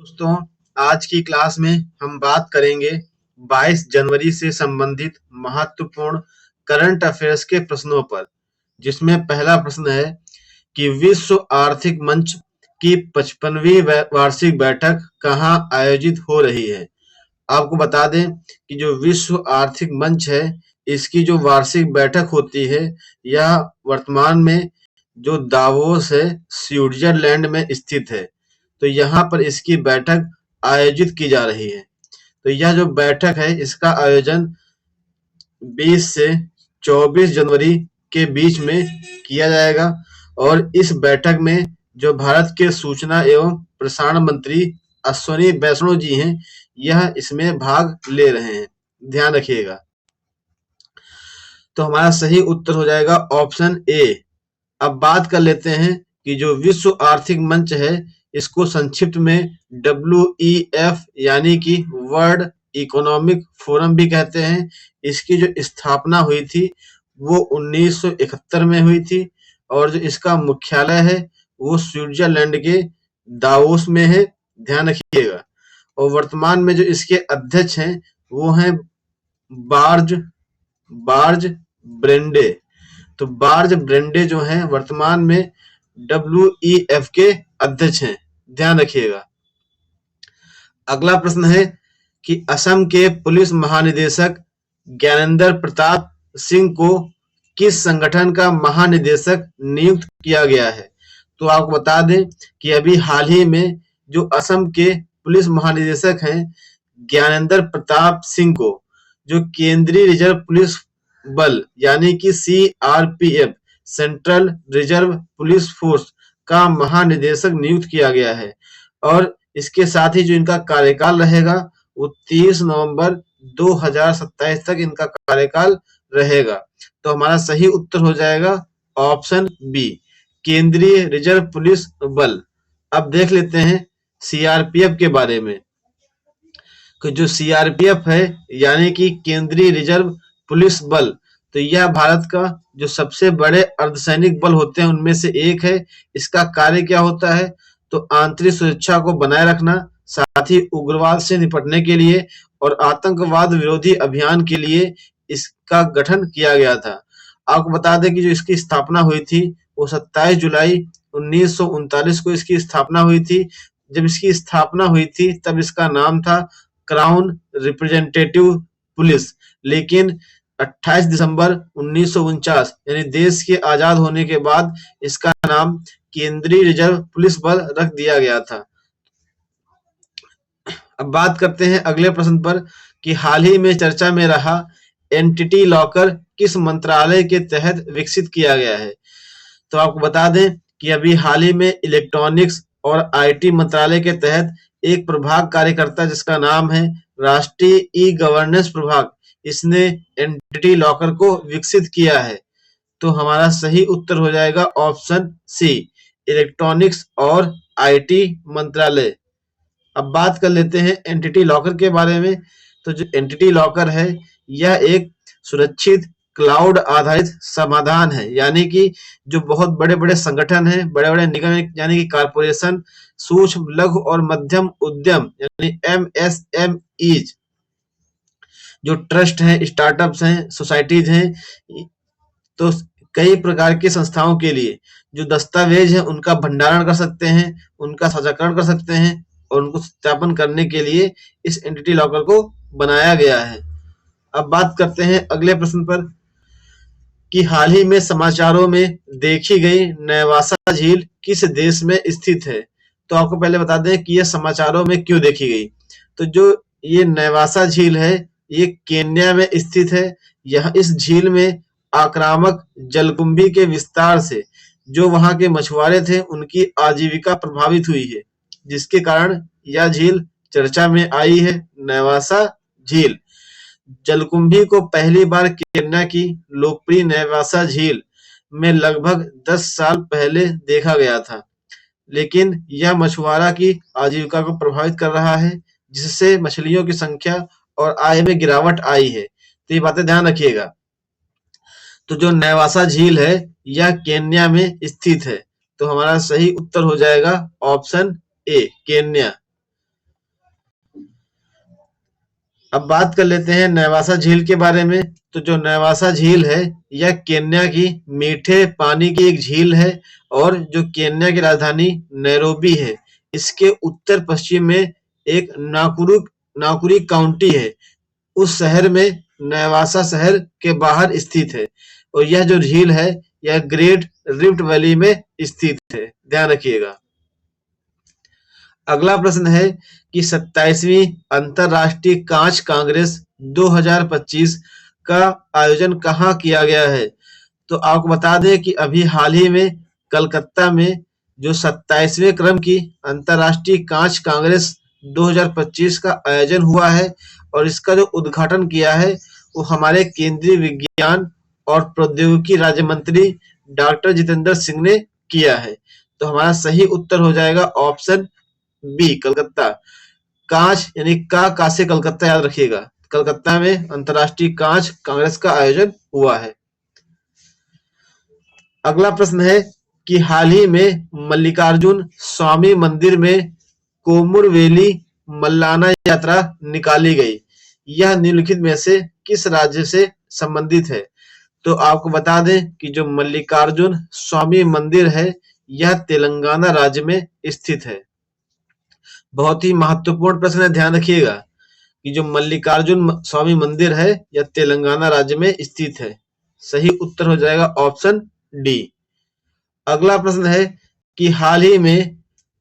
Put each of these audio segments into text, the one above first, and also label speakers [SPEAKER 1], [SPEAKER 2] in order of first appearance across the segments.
[SPEAKER 1] दोस्तों, आज की क्लास में हम बात करेंगे 22 जनवरी से संबंधित महत्वपूर्ण करंट अफेयर्स के प्रश्नों पर, जिसमें पहला प्रश्न है कि विश्व आर्थिक मंच की 55वीं वार्षिक बैठक कहाँ आयोजित हो रही है। आपको बता दें कि जो विश्व आर्थिक मंच है, इसकी जो वार्षिक बैठक होती है, यह वर्तमान में जो दावोस है, स्विट्जरलैंड में स्थित है। तो यहाँ पर इसकी बैठक आयोजित की जा रही है। तो यह जो बैठक है, इसका आयोजन 20 से 24 जनवरी के बीच में किया जाएगा और इस बैठक में जो भारत के सूचना एवं प्रसारण मंत्री अश्विनी वैष्णव जी हैं, यह इसमें भाग ले रहे हैं। ध्यान रखिएगा। तो हमारा सही उत्तर हो जाएगा ऑप्शन ए। अब बात कर लेते हैं कि जो विश्व आर्थिक मंच है, इसको संक्षिप्त में WEF यानी कि वर्ल्ड इकोनॉमिक फोरम भी कहते हैं। इसकी जो स्थापना हुई थी वो 1971 में हुई थी और जो इसका मुख्यालय है वो स्विट्जरलैंड के दावोस में है। ध्यान रखिएगा। और वर्तमान में जो इसके अध्यक्ष हैं वो हैं बार्ज ब्रेंडे। तो बार्ज ब्रेंडे जो हैं वर्तमान में WEF के अध्यक्ष हैं। ध्यान रखिएगा। अगला प्रश्न है कि असम के पुलिस महानिदेशक ज्ञानेंद्र प्रताप सिंह को किस संगठन का महानिदेशक नियुक्त किया गया है। तो आपको बता दें कि अभी हाल ही में जो असम के पुलिस महानिदेशक हैं ज्ञानेंद्र प्रताप सिंह को जो केंद्रीय रिजर्व पुलिस बल यानी कि CRPF central reserve police force का महानिदेशक नियुक्त किया गया है और इसके साथ ही जो इनका कार्यकाल रहेगा वो 30 नवंबर 2027 तक इनका कार्यकाल रहेगा। तो हमारा सही उत्तर हो जाएगा ऑप्शन बी, केंद्रीय रिजर्व पुलिस बल। अब देख लेते हैं CRPF के बारे में। जो CRPF है यानी कि केंद्रीय रिजर्व पुलिस बल, तो यह भारत का जो सबसे बड़े अर्धसैनिक बल होते हैं उनमें से एक है। इसका कार्य क्या होता है, तो आंतरिक सुरक्षा को बनाए रखना, साथ ही उग्रवाद से निपटने के लिए और आतंकवाद विरोधी अभियान के लिए इसका गठन किया गया था। आपको बता दें कि जो इसकी स्थापना हुई थी वो 27 जुलाई 1939 को इसकी स्थापना हुई थी। जब इसकी स्थापना हुई थी तब इसका नाम था क्राउन रिप्रेजेंटेटिव पुलिस, लेकिन 28 दिसंबर 1949 यानी देश के आजाद होने के बाद इसका नाम केंद्रीय रिजर्व पुलिस बल रख दिया गया था। अब बात करते हैं अगले प्रश्न पर कि हाल ही में चर्चा में रहा एंटिटी लॉकर किस मंत्रालय के तहत विकसित किया गया है। तो आपको बता दें कि अभी हाल ही में इलेक्ट्रॉनिक्स और IT मंत्रालय के तहत एक प्रभाग कार्य करता है जिसका नाम है राष्ट्रीय ई-गवर्नेंस प्रभाग। इसने एंटिटी लॉकर को विकसित किया है। तो हमारा सही उत्तर हो जाएगा ऑप्शन सी, इलेक्ट्रॉनिक्स और IT मंत्रालय। अब बात कर लेते हैं एंटिटी लॉकर के बारे में। तो जो एंटिटी लॉकर है यह एक सुरक्षित क्लाउड आधारित समाधान है, यानी कि जो बहुत बड़े बड़े संगठन हैं, बड़े बड़े निगम यानी कि कारपोरेशन, सूक्ष्म लघु और मध्यम उद्यम यानी MSMEs, जो ट्रस्ट हैं, स्टार्टअप्स हैं, सोसाइटीज हैं, तो कई प्रकार की संस्थाओं के लिए जो दस्तावेज है उनका भंडारण कर सकते हैं, उनका साझाकरण कर सकते हैं और उनको सत्यापन करने के लिए इस एंटिटी लॉकर को बनाया गया है। अब बात करते हैं अगले प्रश्न पर कि हाल ही में समाचारों में देखी गई नेवासा झील किस देश में स्थित है। तो आपको पहले बता दें कि यह समाचारों में क्यों देखी गई। तो जो ये नेवासा झील है ये केन्या में स्थित है। यह इस झील में आक्रामक जलकुंभी के विस्तार से जो वहां के मछुआरे थे उनकी आजीविका प्रभावित हुई है, जिसके कारण यह झील चर्चा में आई है, नेवासा झील। जलकुंभी को पहली बार केन्या की लोकप्रिय नेवासा झील में लगभग 10 साल पहले देखा गया था, लेकिन यह मछुआरा की आजीविका को प्रभावित कर रहा है, जिससे मछलियों की संख्या और आय में गिरावट आई है। तो ये बातें ध्यान रखिएगा। तो जो नेवासा झील है यह केन्या में स्थित है। तो हमारा सही उत्तर हो जाएगा ऑप्शन ए, केन्या। अब बात कर लेते हैं नेवासा झील के बारे में। तो जो नेवासा झील है यह केन्या की मीठे पानी की एक झील है और जो केन्या की राजधानी नैरोबी है इसके उत्तर पश्चिम में एक नाकुरी काउंटी है। उस शहर में नेवासा शहर के बाहर स्थित है और यह जो झील है यह ग्रेट रिफ्ट वैली में स्थित है, ध्यान रखिएगा। अगला प्रश्न है कि 27वीं अंतरराष्ट्रीय कांच कांग्रेस 2025 का आयोजन कहाँ किया गया है। तो आपको बता दें कि अभी हाल ही में कलकत्ता में जो 27वें क्रम की अंतरराष्ट्रीय कांच कांग्रेस 2025 का आयोजन हुआ है और इसका जो उद्घाटन किया है वो हमारे केंद्रीय विज्ञान और प्रौद्योगिकी राज्य मंत्री डॉक्टर जितेंद्र सिंह ने किया है। तो हमारा सही उत्तर हो जाएगा ऑप्शन बी, कलकत्ता। कांच यानी का से कलकत्ता, याद रखिएगा। कलकत्ता में अंतरराष्ट्रीय कांच कांग्रेस का आयोजन हुआ है। अगला प्रश्न है कि हाल ही में मल्लिकार्जुन स्वामी मंदिर में कोमुरवेली मल्लाना यात्रा निकाली गई। यह निम्नलिखित में से किस राज्य से संबंधित है। तो आपको बता दें कि जो मल्लिकार्जुन स्वामी मंदिर है यह तेलंगाना राज्य में स्थित है। बहुत ही महत्वपूर्ण प्रश्न है, ध्यान रखिएगा कि जो मल्लिकार्जुन स्वामी मंदिर है यह तेलंगाना राज्य में स्थित है। सही उत्तर हो जाएगा ऑप्शन डी। अगला प्रश्न है कि हाल ही में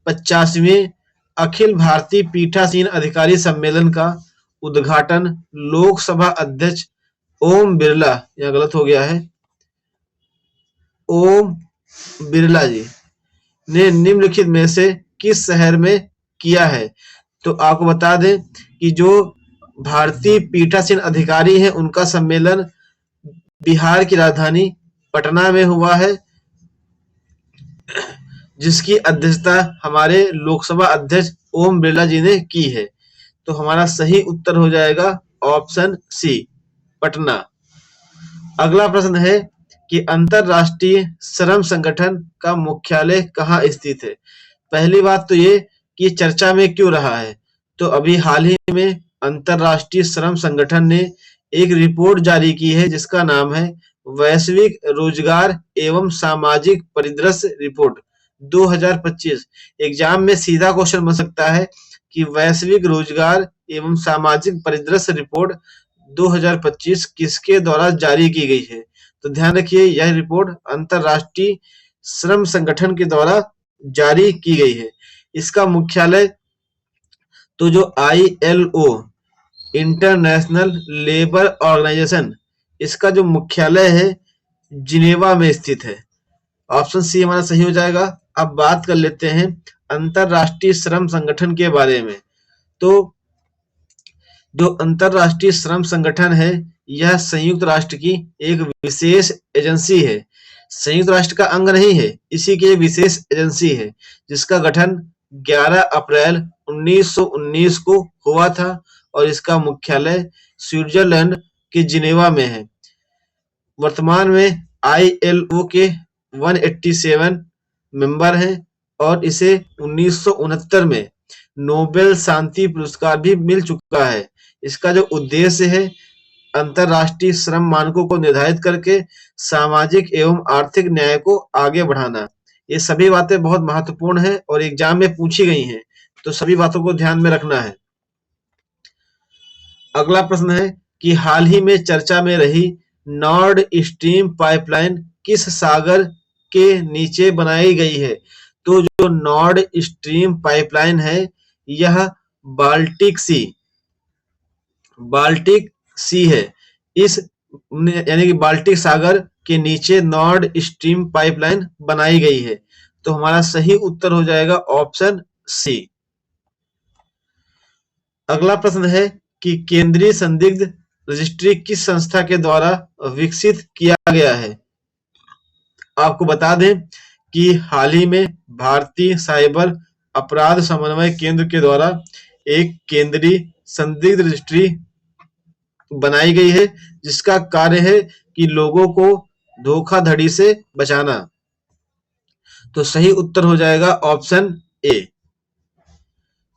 [SPEAKER 1] 50वें अखिल भारतीय पीठासीन अधिकारी सम्मेलन का उद्घाटन लोकसभा अध्यक्ष ओम बिरला, यह गलत हो गया है, ओम बिरला जी ने निम्नलिखित में से किस शहर में किया है। तो आपको बता दें कि जो भारतीय पीठासीन अधिकारी हैं उनका सम्मेलन बिहार की राजधानी पटना में हुआ है, जिसकी अध्यक्षता हमारे लोकसभा अध्यक्ष ओम बिरला जी ने की है। तो हमारा सही उत्तर हो जाएगा ऑप्शन सी, पटना। अगला प्रश्न है कि अंतरराष्ट्रीय श्रम संगठन का मुख्यालय कहाँ स्थित है। पहली बात तो ये कि चर्चा में क्यों रहा है। तो अभी हाल ही में अंतरराष्ट्रीय श्रम संगठन ने एक रिपोर्ट जारी की है जिसका नाम है वैश्विक रोजगार एवं सामाजिक परिदृश्य रिपोर्ट 2025। एग्जाम में सीधा क्वेश्चन बन सकता है कि वैश्विक रोजगार एवं सामाजिक परिदृश्य रिपोर्ट 2025 किसके द्वारा जारी की गई है। तो ध्यान रखिए यह रिपोर्ट अंतरराष्ट्रीय श्रम संगठन के द्वारा जारी की गई है। इसका मुख्यालय तो जो ILO इंटरनेशनल लेबर ऑर्गेनाइजेशन, इसका जो मुख्यालय है जिनेवा में स्थित है। ऑप्शन सी हमारा सही हो जाएगा। अब बात कर लेते हैं अंतरराष्ट्रीय श्रम संगठन के बारे में। तो जो अंतरराष्ट्रीय श्रम संगठन है यह संयुक्त राष्ट्र की एक विशेष एजेंसी है, संयुक्त राष्ट्र का अंग नहीं है, इसी की विशेष एजेंसी है जिसका गठन 11 अप्रैल 1919 को हुआ था और इसका मुख्यालय स्विट्जरलैंड के जिनेवा में है। वर्तमान में ILO के 187 मेंबर हैं और इसे 1969 में नोबेल शांति पुरस्कार भी मिल चुका है। इसका जो उद्देश्य है अंतरराष्ट्रीय श्रम मानकों को निर्धारित करके सामाजिक एवं आर्थिक न्याय को आगे बढ़ाना। ये सभी बातें बहुत महत्वपूर्ण है और एग्जाम में पूछी गई हैं, तो सभी बातों को ध्यान में रखना है। अगला प्रश्न है कि हाल ही में चर्चा में रही नॉर्ड स्ट्रीम पाइपलाइन किस सागर के नीचे बनाई गई है। तो जो नॉर्ड स्ट्रीम पाइपलाइन है यह बाल्टिक सी है। इस यानी कि बाल्टिक सागर के नीचे नॉर्ड स्ट्रीम पाइपलाइन बनाई गई है। तो हमारा सही उत्तर हो जाएगा ऑप्शन सी। अगला प्रश्न है कि केंद्रीय संदिग्ध रजिस्ट्री किस संस्था के द्वारा विकसित किया गया है। आपको बता दें कि हाल ही में भारतीय साइबर अपराध समन्वय केंद्र के द्वारा एक केंद्रीय संदिग्ध रजिस्ट्री बनाई गई है जिसका कार्य है कि लोगों को धोखाधड़ी से बचाना। तो सही उत्तर हो जाएगा ऑप्शन ए।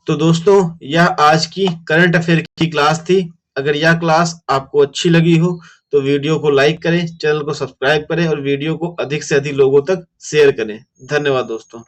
[SPEAKER 1] तो दोस्तों यह आज की करंट अफेयर की क्लास थी। अगर यह क्लास आपको अच्छी लगी हो तो वीडियो को लाइक करें, चैनल को सब्सक्राइब करें और वीडियो को अधिक से अधिक लोगों तक शेयर करें। धन्यवाद दोस्तों।